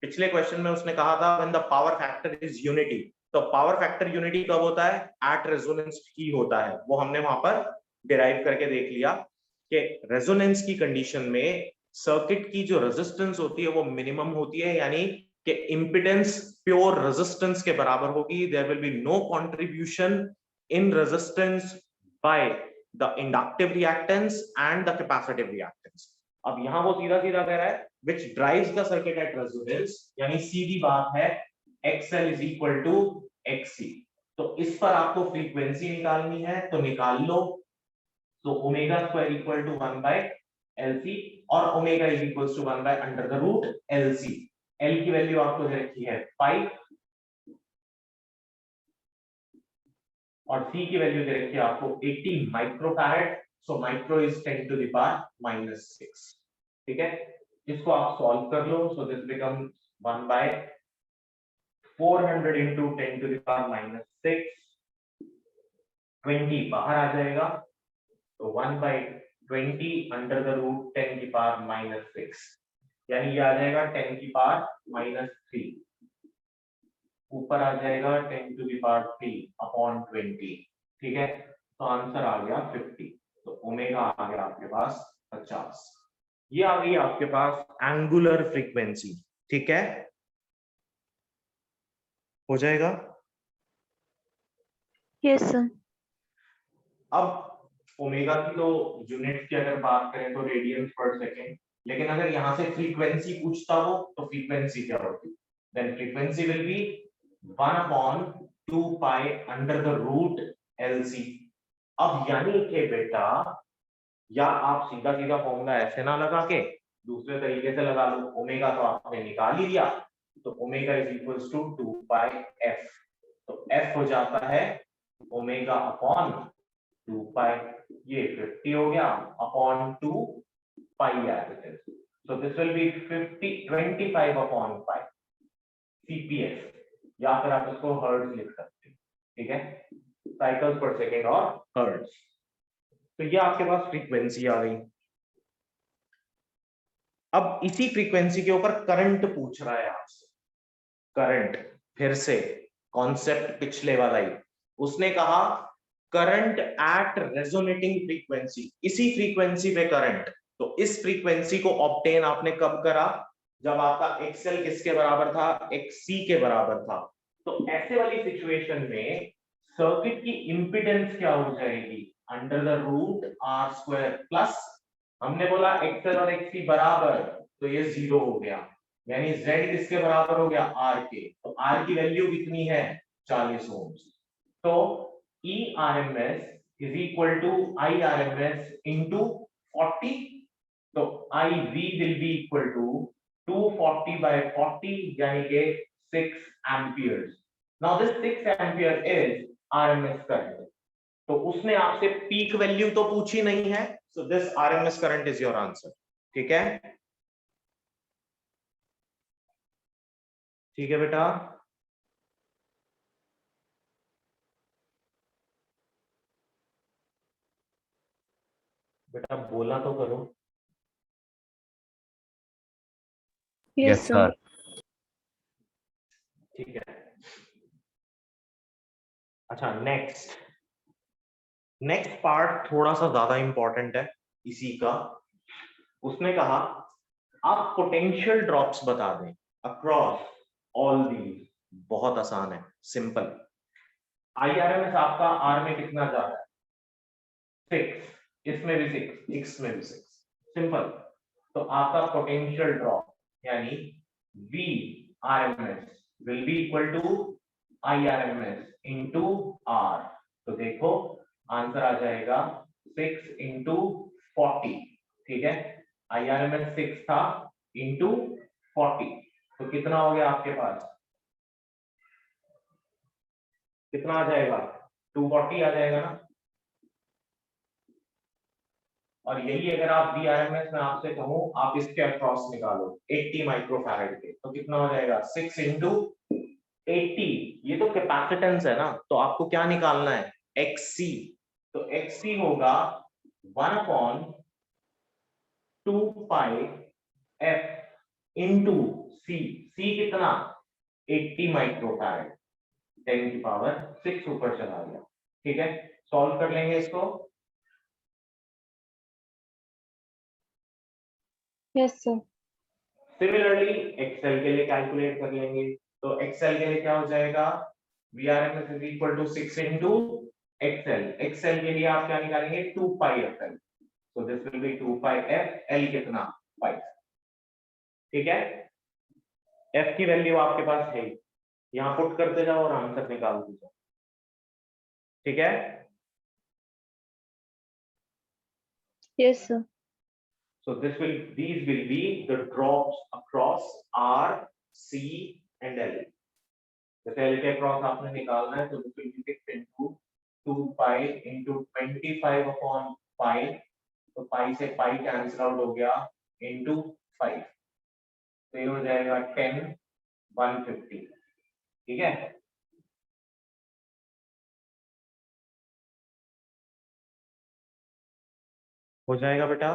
पिछले क्वेश्चन में उसने कहा था when the power factor is unity. तो पावर फैक्टर यूनिटी कब होता है, एट रेजोनेंस ही होता है। वो हमने वहां पर डिराइव करके देख लिया कि रेजोनेंस की कंडीशन में सर्किट की जो रेजिस्टेंस होती है वो मिनिमम होती है, यानी कि इंपिडेंस प्योर रेजिस्टेंस के बराबर होगी। There will be no contribution in resistance by the inductive reactance and the capacitive reactance. अब यहां वो सीधा सीधा कह रहा है which drives the circuit at resonance, यानी सीधी बात है XL is equal to XC। तो इस पर आपको फ्रीक्वेंसी निकालनी है तो निकाल लो। तो omega square equal to 1 by LC और omega is equal to 1 by under the root LC। L की वैल्यू आपको दे रखी है 5 और C की वैल्यू दे रखी है आपको 80 microfarad. So micro is 10 to the power -6, ठीक है। इसको आप सॉल्व कर लो। So this becomes 1 by 400 into 10 to the power -6, 20 बाहर आ जाएगा तो 1 by 20 अंडर द रूट 10 की पावर -6, यानी ये आ जाएगा 10 की पावर -3, ऊपर आ जाएगा 10 to the power 3 अपॉन 20, ठीक है। तो आंसर आ गया 50। तो ओमेगा आ गया आपके पास 50। ये आ गई आपके पास एंगुलर फ्रीक्वेंसी, ठीक है। हो जाएगा। Yes sir. अब ओमेगा की तो यूनिट की अगर बात करें तो रेडियंस पर सेकेंड, लेकिन अगर यहां से फ्रीक्वेंसी पूछता हो तो फ्रीक्वेंसी क्या होती, then frequency will be 1/2 pi under the root LC। अब यानी कि बेटा, या आप सीधा सीधा फॉर्मूला ऐसे ना लगा के दूसरे तरीके से लगा लो। ओमेगा तो आपने निकाल ही लिया, तो omega is equals to 2 pi f। तो f हो जाता है ओमेगा अपॉन 2 पाई, ये 50 हो गया upon 2 pi as it is. So this will be 25 upon pi CPS, या फिर आप इसको हर्ट्ज लिख सकते हैं, ठीक है, साइकिल्स पर सेकेंड और हर्ट्ज। तो ये आपके पास फ्रीक्वेंसी आ गई। अब इसी फ्रीक्वेंसी के ऊपर करंट पूछ रहा है आपसे। करंट, फिर से कॉन्सेप्ट पिछले वाला ही, उसने कहा करंट एट रेजोनेटिंग फ्रीक्वेंसी, इसी फ्रीक्वेंसी पे करंट। तो इस फ्रीक्वेंसी को ऑब्टेन आपने कब करा, जब आपका XL किसके बराबर था, XC के बराबर था। तो ऐसे वाली सिचुएशन में सर्किट की इंपिडेंस क्या हो जाएगी, under the root R square plus, हमने बोला XL और XC बराबर, तो ये 0 हो गया, यानी Z किसके बराबर हो गया, R के। तो R की वैल्यू कितनी है, 40 ओम्स। तो ERMS is equal to IRMS into 40। तो IV will be equal to 240 by 40, यानी कि 6 amperes. Now this 6 ampere is RMS current. तो उसने आपसे पीक वैल्यू तो पूछी नहीं है, so this RMS current is your answer, ठीक है। ठीक है बेटा, बेटा बोला तो करो। Yes sir. ठीक है। अच्छा, नेक्स्ट पार्ट थोड़ा सा ज्यादा इंपॉर्टेंट है इसी का। उसने कहा आप पोटेंशियल ड्रॉप्स बता दें अक्रॉस ऑल दीज। बहुत आसान है, सिंपल। IRMS आपका R में कितना जा रहा है, 6, इसमें भी 6, X में भी 6, सिंपल। तो आपका पोटेंशियल ड्रॉप यानी VRMS will be equal to IRMS into R। तो देखो आंसर आ जाएगा 6 इंटू 40, ठीक है। IRMS 6 था इंटू 40, तो कितना हो गया आपके पास, कितना आ जाएगा, 240 आ जाएगा ना। और यही अगर आप VRMS में आपसे कहूं आप इसके अक्रॉस निकालो 80 माइक्रोफैरेड के, तो कितना हो जाएगा 6 इंटू 80, ये तो कैपेसिटेंस है ना, तो आपको क्या निकालना है, XC, तो XC होगा 1 upon 2 pi F into C, C कितना 80 माइक्रोफैरेड, 10 की पावर 6 ऊपर चला गया, ठीक है। सॉल्व कर लेंगे इसको। Yes, sir. सिमिलरली एक्सेल के लिए कैलकुलेट कर लेंगे, तो एक्सेल के लिए क्या हो जाएगा, VRMS is equal to 6 into X L, X L के लिए आप क्या निकालेंगे 2 pi FL, so this will be 2 pi F, L कितना 5, ठीक है। F की वैल्यू आपके पास है, यहां पुट करते जाओ और आंसर निकाल दीजिए, ठीक है। Yes, sir. So these will be the drops across R, C and L. जैसे L के क्रॉस आपने निकालना है, तो this will be 6 into 2 pi into 25 upon pi, तो pi से pi कैंसिल आउट हो गया into 5, तो ये हो जाएगा 10 150, ठीक है। हो जाएगा बेटा,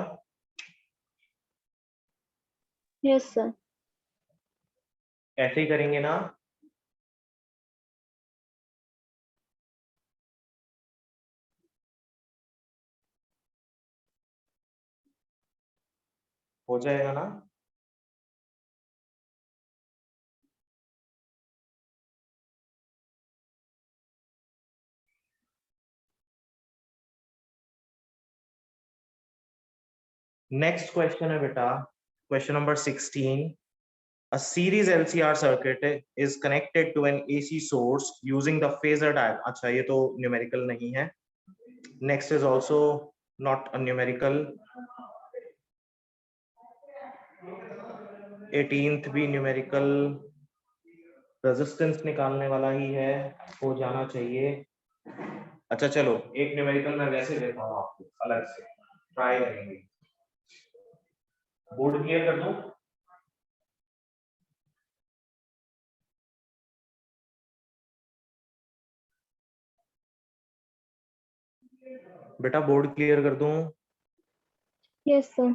Yes, sir. ऐसे ही करेंगे ना, हो जाएगा ना। नेक्स्ट क्वेश्चन है बेटा, question number 16। A series LCR circuit is connected to an AC source using the phasor diagram. अच्छा, ये तो न्यूमेरिकल नहीं है। Next is also not a numerical. 18th भी न्यूमेरिकल, रेजिस्टेंस निकालने वाला ही है, हो जाना चाहिए। अच्छा चलो, एक न्यूमेरिकल मैं वैसे देता हूँ आपको अलग से, ट्राई करेंगे। बोर्ड क्लियर कर दूं? बेटा बोर्ड क्लियर कर दूं? Yes, sir.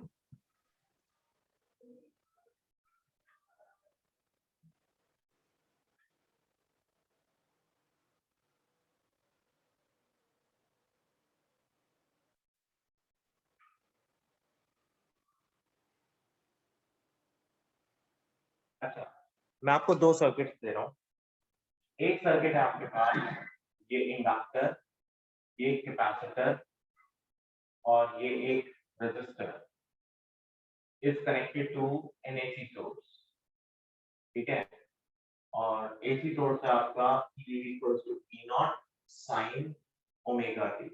अच्छा, मैं आपको दो सर्किट दे रहा हूँ। एक सर्किट है आपके पास, ये इंडक्टर, ये कैपेसिटर और ये एक resistor is connected to an AC source, ठीक है। और AC सोर्स है आपका E equals to E0 sin omega t।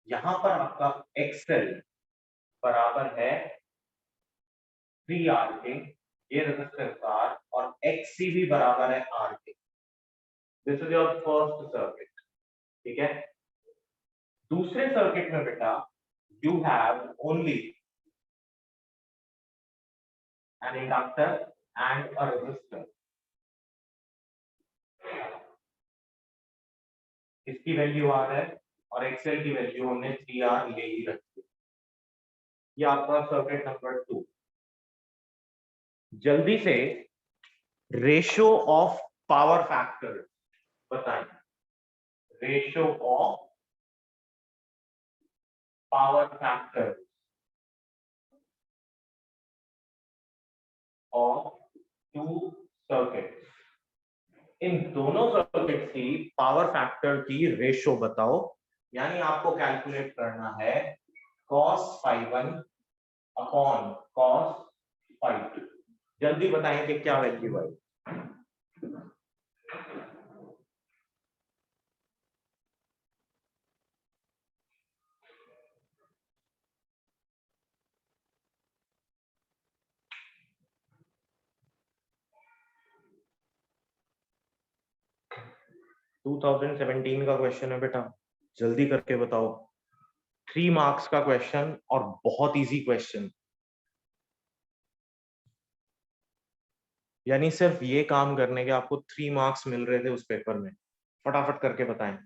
यहाँ पर आपका XL बराबर है 3R के, ये रेजिस्टेंस R, और XC भी बराबर है R के। This is your first circuit, ठीक है। दूसरे सर्किट में बेटा you have only an inductor and a resistor. इसकी वैल्यू R है और XL की वैल्यू हमने 3R ले ही रखी है। ये आपका सर्किट नंबर 2। जल्दी से रेशियो ऑफ पावर फैक्टर बताएं, ratio of power factor of two circuits. इन दोनों सर्किट्स की पावर फैक्टर की रेशियो बताओ, यानी आपको कैलकुलेट करना है cos phi1 अपॉन cos phi2। जल्दी बताएं कि क्या वैल्यू है। 2017 का क्वेश्चन है बेटा, जल्दी करके बताओ। 3 मार्क्स का क्वेश्चन और बहुत इजी क्वेश्चन, यानी सिर्फ ये काम करने के आपको 3 मार्क्स मिल रहे थे उस पेपर में। फटाफट करके बताएं।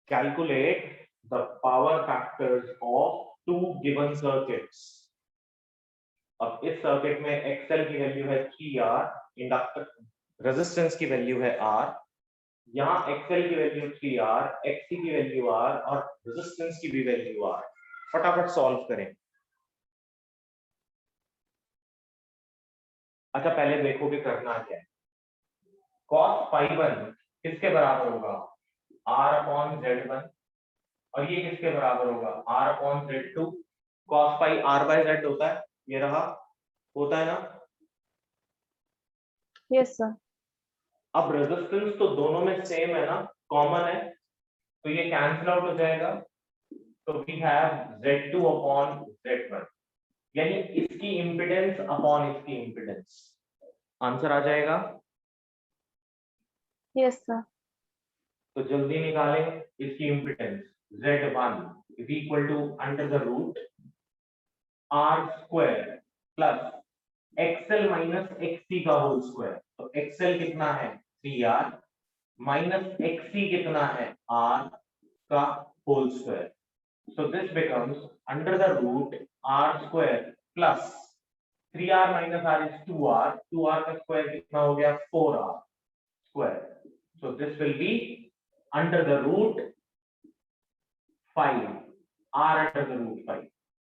Calculate the power factors of two given circuits. अब इस सर्किट में XL की वैल्यू है 3R, इंडक्टर रेजिस्टेंस की वैल्यू है R, यहाँ XL की वैल्यू 3R, XC की वैल्यू R और रेजिस्टेंस की भी वैल्यू R। फटाफट सॉल्व करें। अच्छा पहले देखो कि करना क्या है। cos phi1 किसके बराबर होगा? R अपॉन Z1, और ये किसके बराबर होगा? R upon Z2। cos phi R by Z होता है, ये रहा, होता है ना? Yes, sir. अब रेजिस्टेंस तो दोनों में सेम है ना, कॉमन है, तो ये कैंसिल आउट हो जाएगा। तो we have Z2 upon Z1, यानी इसकी इंपेडेंस अपॉन इसकी इंपेडेंस, आंसर आ जाएगा। Yes, sir. तो जल्दी निकालें इसकी impedance. Z1 is equal to under the root R square plus XL minus XC का होल स्क्वायर। तो XL कितना है? 3R माइनस XC कितना है? R का whole square. So this becomes under the root R square plus 3R minus R is 2R. 2R का square कितना हो गया? 4R square. So this will be under the root 5. R under the root 5.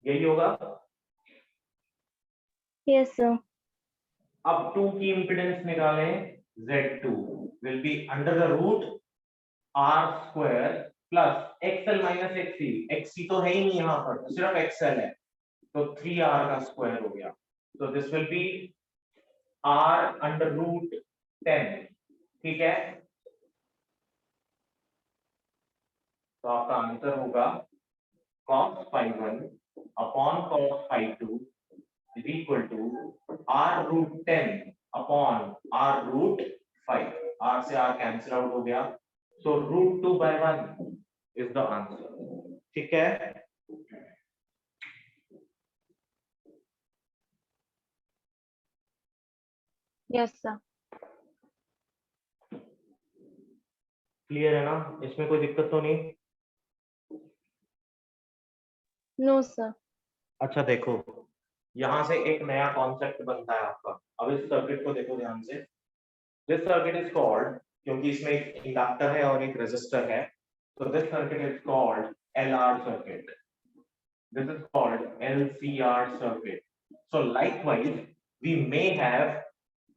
यही होगा। Yes, sir. अब 2 की इंपेडेंस निकालें। Z2 will be under the root R square plus XL minus XC। XC तो है ही नहीं यहाँ पर, सिर्फ XL है, तो 3R का स्क्वायर हो गया। तो this will be R under root 10। ठीक है, तो आपका आंसर होगा cos phi1 अपॉन cos phi2 is equal to R root 10 upon R root 5। R से R कैंसिल आउट हो गया, so root 2 by 1 is the answer। ठीक है, Yes, sir. क्लियर है ना? इसमें कोई दिक्कत तो नहीं? No, sir. अच्छा देखो, यहां से एक नया कॉन्सेप्ट बनता है आपका। अब इस सर्किट को देखो ध्यान से। दिस सर्किट इज कॉल्ड, क्योंकि इसमें एक इंडक्टर है और एक रेजिस्टर है, तो this circuit is called LR circuit. This is called LCR circuit. So likewise we may have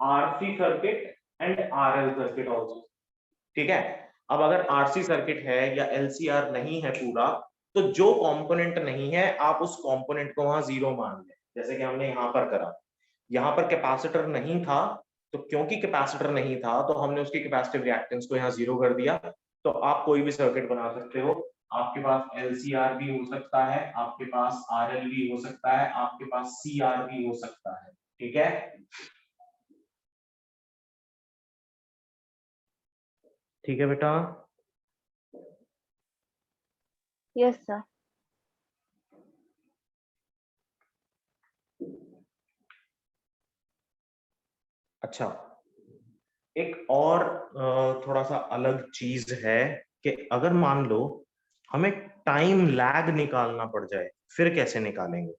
RC circuit and RL circuit also. ठीक है, अब अगर RC सर्किट है या LCR नहीं है पूरा, तो जो कंपोनेंट नहीं है आप उस कंपोनेंट को वहां जीरो मान लें, जैसे कि हमने यहां पर करा। यहां पर कैपेसिटर नहीं था, तो क्योंकि कैपेसिटर नहीं था तो हमने उसकी कैपेसिटिव रिएक्टेंस को यहां जीरो कर दिया। तो आप कोई भी सर्किट बना सकते हो। आपके पास LCR भी हो सकता है, आपके पास RL भी हो सकता है, आपके पास CR भी हो सकता है। ठीक है, ठीक है बेटा। Yes, sir. अच्छा, एक और थोड़ा सा अलग चीज है कि अगर मान लो हमें टाइम लैग निकालना पड़ जाए, फिर कैसे निकालेंगे?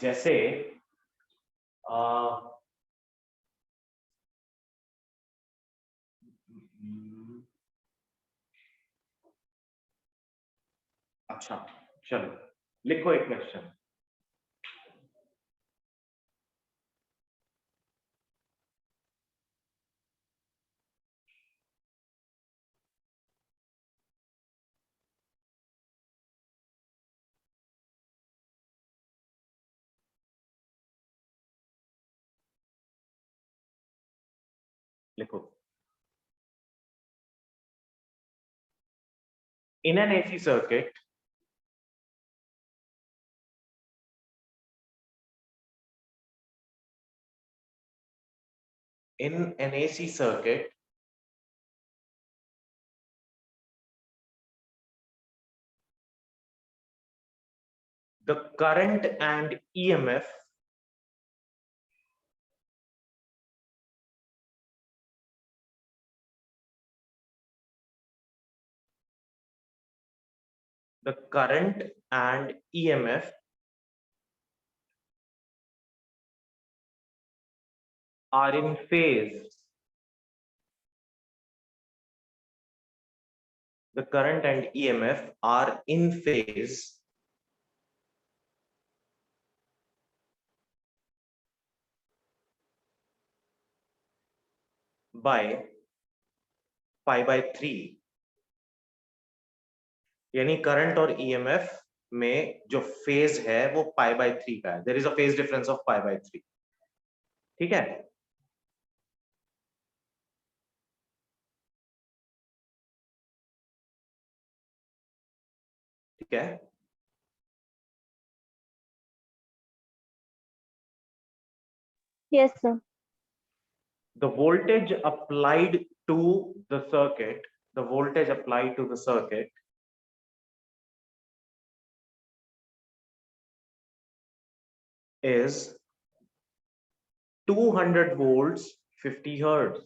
जैसे आ, अच्छा चलो लिखो एक क्वेश्चन। लिखो, in an AC circuit the current and EMF are in phase. The current and EMF are in phase by pi by 3. यानी करंट और EMF में जो फेज है वो पाई बाय 3 का है. There is a phase difference of pi by 3. ठीक है, ठीक है. Yes, sir. The voltage applied to the circuit, is 200 volts 50 hertz.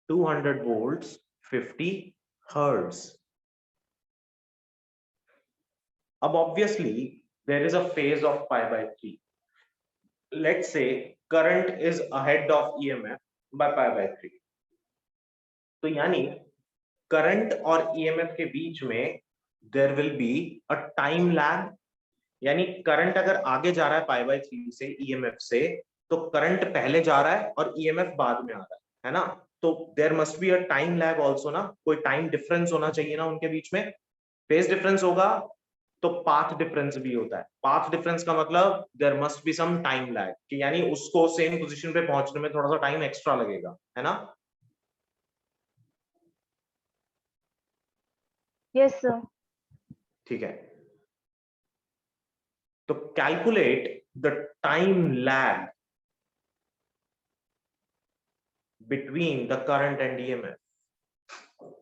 200 volts 50 hertz. अब obviously there is a phase of pi by 3. Let's say current is ahead of EMF by pi by 3. तो यानी करंट और EMF के बीच में there will be a time lag. यानी करंट अगर आगे जा रहा है पाई बाय 3 से EMF से, तो करंट पहले जा रहा है और EMF बाद में आ रहा है ना. तो there must be a time lag also ना, कोई टाइम डिफरेंस होना चाहिए ना उनके बीच में. फेज डिफरेंस होगा तो पाथ डिफरेंस भी होता है. पाथ डिफरेंस का मतलब there must be some time lag, कि यानी उसको सेम पोजीशन पे पहुंचने में थोड़ा सा टाइम एक्स्ट्रा लगेगा, है ना. Yes, sir. ठीक है, तो calculate the time lag between the current and EMF.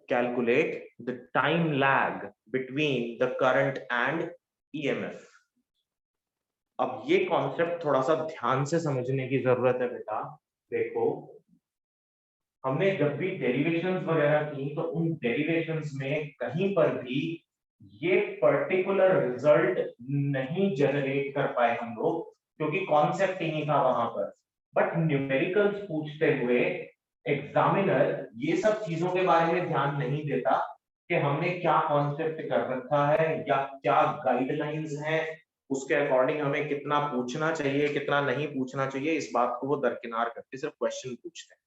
Calculate the time lag between the current and EMF. अब ये कॉन्सेप्ट थोड़ा सा ध्यान से समझने की जरूरत है बेटा. देखो, हमने जब भी डेरिवेशंस वगैरह की तो उन डेरिवेशंस में कहीं पर भी ये पर्टिकुलर रिजल्ट नहीं जनरेट कर पाए हम लोग, क्योंकि कॉन्सेप्ट ही नहीं था वहां पर. बट न्यूमेरिकल्स पूछते हुए एग्जामिनर ये सब चीजों के बारे में ध्यान नहीं देता कि हमने क्या कॉन्सेप्ट कर रखा है या क्या गाइडलाइंस हैं, उसके अकॉर्डिंग हमें कितना पूछना चाहिए कितना नहीं पूछना चाहिए, इस बात को वो दरकिनार करके सिर्फ क्वेश्चन पूछते हैं.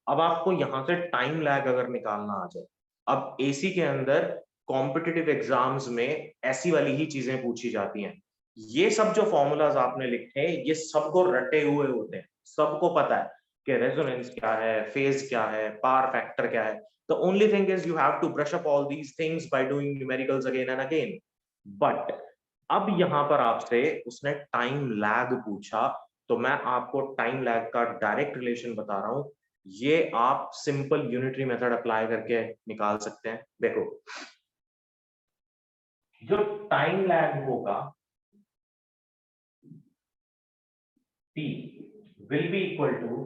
अब आपको यहाँ से टाइम लैग अगर निकालना आ जाए, अब एसी के अंदर कॉम्पिटिटिव एग्जाम्स में ऐसी वाली ही चीजें पूछी जाती हैं. ये सब जो फॉर्मूलाज आपने लिखे हैं ये सबको रटे हुए होते हैं, सबको पता है कि रेजोनेंस क्या है, फेज क्या है, पावर फैक्टर क्या है. The only thing is you have to brush up all these things by doing numericals again and again. But अब यहाँ पर आपसे उसने टाइम लैग पूछा, तो मैं आपको टाइम लैग का डायरेक्ट रिलेशन बता रहा हूं. ये आप सिंपल यूनिटरी मेथड अप्लाई करके निकाल सकते हैं. देखो, जो टाइम लैग होगा T will be equal to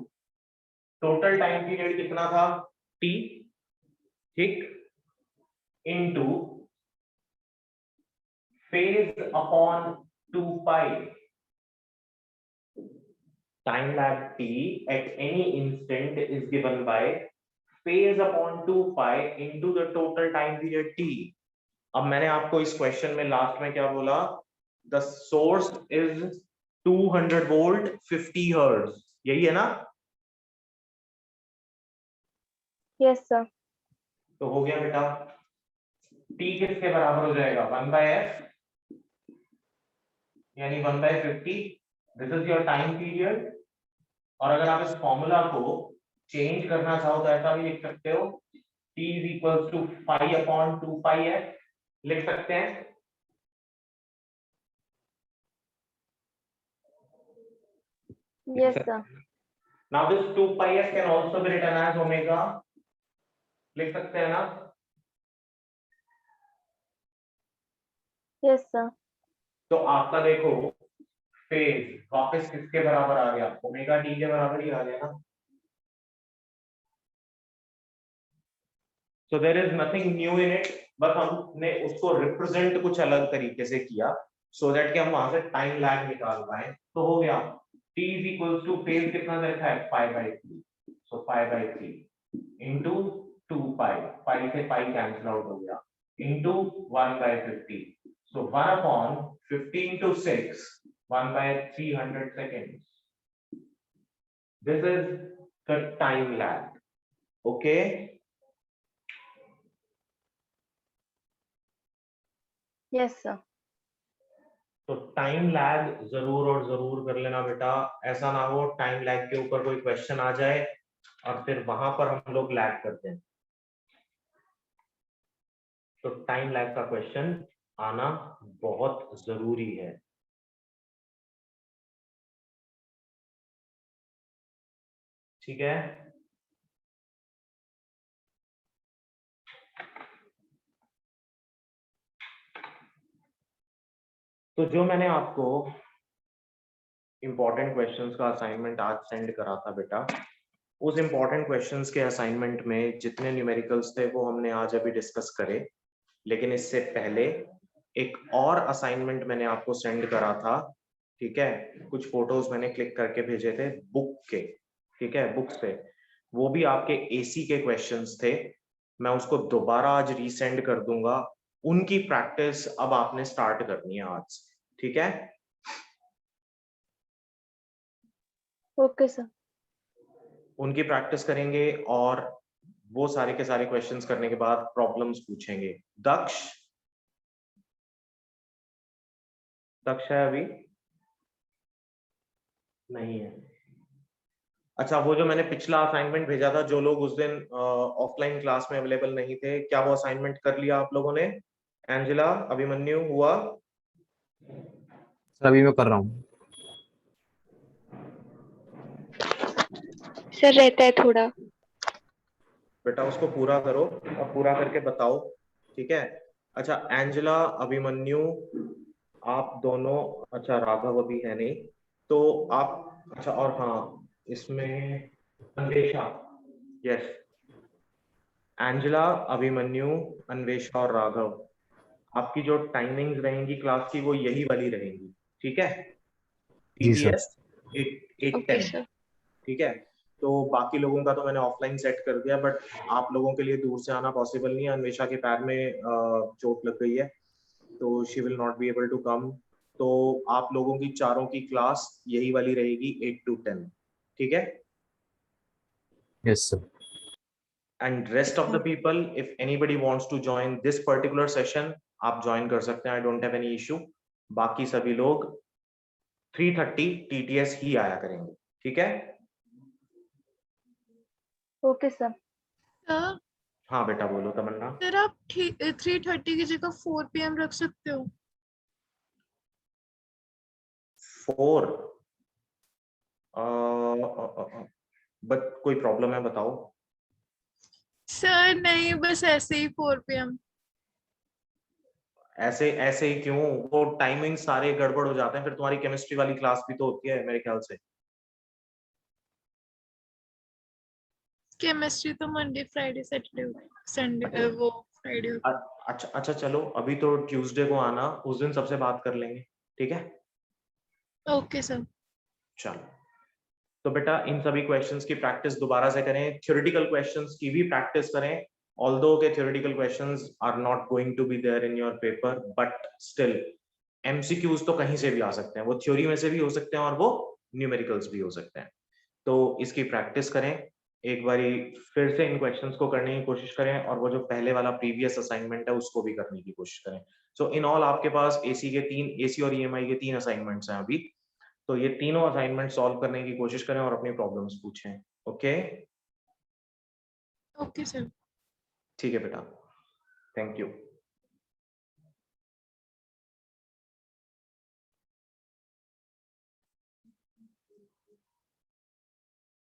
total time period कितना था T, ठीक, into phase upon 2 pi. Time lag T at any instant is given by phase upon 2 pi into the total time period T. अब मैंने आपको इस क्वेश्चन में लास्ट में क्या बोला, the source is 200 volt 50 hertz, यही है ना. Yes, sir. तो हो गया बेटा. T किसके बराबर हो जाएगा 1/f, यानी 1/50. This is your time period. और अगर आप इस फॉर्मूला को चेंज करना चाहो तो ऐसा भी लिख सकते हो, t is equals to phi upon 2 pi f लिख सकते हैं। Yes, sir. Now this 2 pi f can also be written as omega, लिख सकते हैं ना? Yes, sir. तो आपका देखो फेज वापस किसके बराबर आ गया, ओमेगा टी के बराबर ही आ गया ना। So there is nothing new in it, बस हमने उसको रिप्रेजेंट कुछ अलग तरीके से किया so that कि हम वहां से टाइम लैग निकाल पाए। तो हो गया t is equals to phase कितना देखा है, pi by 3, so pi by 3 into 2 pi, pi से pi कैंसिल आउट हो गया, into 1 by 50, so 1 upon 15 to 6, 1 by 300 seconds. This is the time lag. Okay. Yes, sir. तो टाइम लैग जरूर और जरूर कर लेना बेटा, ऐसा ना हो टाइम लैग के ऊपर कोई क्वेश्चन आ जाए और फिर वहां पर हम लोग लैग करते हैं। तो टाइम लैग का क्वेश्चन आना बहुत जरूरी है। ठीक है, तो जो मैंने आपको इंपॉर्टेंट क्वेश्चंस का असाइनमेंट आज सेंड करा था बेटा, उस इंपॉर्टेंट क्वेश्चंस के असाइनमेंट में जितने न्यूमेरिकल्स थे वो हमने आज अभी डिस्कस करे, लेकिन इससे पहले एक और असाइनमेंट मैंने आपको सेंड करा था। ठीक है, कुछ फोटोज मैंने क्लिक करके भेजे थे बुक के, ठीक है, बुक से, वो भी आपके एसी के क्वेश्चंस थे। मैं उसको दोबारा आज रीसेंड कर दूंगा, उनकी प्रैक्टिस अब आपने स्टार्ट करनी है आज। ठीक है, Okay, sir. उनकी प्रैक्टिस करेंगे और वो सारे के सारे क्वेश्चंस करने के बाद प्रॉब्लम्स पूछेंगे। दक्ष है अभी नहीं है? अच्छा, वो जो मैंने पिछला असाइनमेंट भेजा था, जो लोग उस दिन ऑफलाइन क्लास में अवेलेबल नहीं थे, क्या वो असाइनमेंट कर लिया आप लोगों ने? एंजेला, अभिमन्यु, हुआ? सर अभी मैं कर रहा हूँ। सर रहता है थोड़ा। बेटा उसको पूरा करो और पूरा करके बताओ। ठीक है, अच्छा एंजेला, अभिमन्यु, आप दोनों, अच्छा राघव अभी है नहीं, तो आप, अच्छा, और हाँ इसमें अन्वेषा, यस, एंजेला, अभिमन्यु, अन्वेषा और राघव, आपकी जो टाइमिंग्स रहेंगी क्लास की वो यही वाली रहेंगी। ठीक है, जी सर। TTS 8 Okay, 10। sir. ठीक है, तो बाकी लोगों का तो मैंने ऑफलाइन सेट कर दिया, बट आप लोगों के लिए दूर से आना पॉसिबल नहीं है। अन्वेषा के पैर में चोट लग गई है, तो she will not be able to come. तो आप लोगों की चारों की क्लास यही वाली रहेगी 8 to 10। ठीक है, yes sir. And rest of the people, if anybody wants to join this particular session, आप ज्वाइन कर सकते हैं, I don't have any issue. बाकी सभी लोग 3:30 TTS ही आया करेंगे। ठीक है, Okay, sir. सर हाँ बेटा बोलो तमन्ना। सर आप 3:30 की जगह 4 PM रख सकते हो। 4 बट कोई प्रॉब्लम है बताओ? सर नहीं, बस ऐसे ही 4 PM। ऐसे ऐसे ही क्यों? वो टाइमिंग सारे गड़बड़ हो जाते हैं, फिर तुम्हारी केमिस्ट्री वाली क्लास भी तो होती है मेरे ख्याल से। केमिस्ट्री तो मंडे फ्राइडे सैटरडे संडे वो फ्राइडे। अच्छा अच्छा, चलो अभी तो ट्यूसडे को आना, उस दिन सबसे बात कर लेंगे। ठीक है, ओके सर। चलो तो बेटा इन सभी क्वेश्चंस की प्रैक्टिस दोबारा से करें, थ्योरेटिकल क्वेश्चंस की भी प्रैक्टिस करें। ऑल्दो के theoretical questions are not going to be there in your paper, but still MCQs तो कहीं से भी आ सकते हैं, वो थ्योरी में से भी हो सकते हैं और वो न्यूमेरिकल्स भी हो सकते हैं। तो इसकी प्रैक्टिस करें, एक बारी फिर से इन क्वेश्चंस को करने की कोशिश करें, और वो जो पहले वाला प्रीवियस असाइनमेंट है उसको भी करने की कोशिश करें। सो इन ऑल आपके पास एसी और ईएमआई के 3 असाइनमेंट्स हैं अभी। तो ये तीनों असाइनमेंट सॉल्व करने की कोशिश करें और अपनी प्रॉब्लम्स पूछें। Okay, okay sir. ठीक है बेटा, थैंक यू।